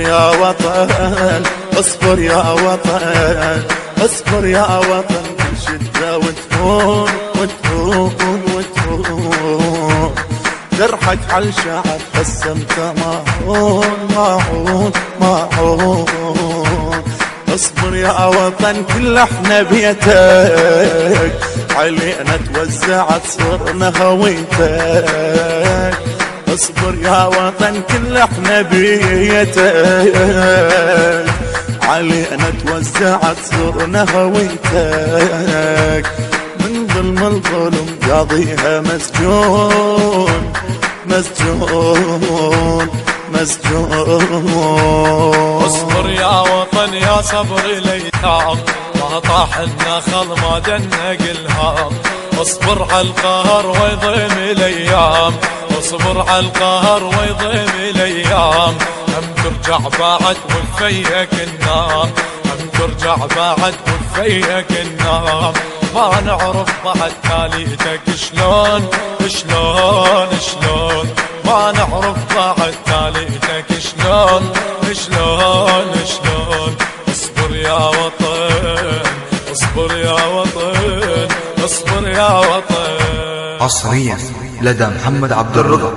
يا وطن اصبر يا وطن اصبر يا وطن كل شدة وتهون وتهون وتهون جرحك عالشعب قسمت معون معون معون اصبر يا وطن كل احنا بيتك علينا توزعت صرنا هويتك اصبر يا وطن كل احنا بيتك علينا توزعت صرنا هويتك من ظلم الظلم قاضيها مسجون مسجون مسجون اصبر يا وطن يا صبر الايتام ما طاح النخل ما دنق الهام اصبر على القهر ويضيم الايام اصبر على القهر ويضيم الايام هم ترجع بعد وفيك النام هم ترجع بعد وفيك النام ما نعرف بعد تاليتك شلون شلون شلون ما نعرف بعد تاليتك شلون شلون شلون اصبر يا وطن اصبر يا وطن اصبر يا وطن. حصريا لدى محمد عبد الرضا.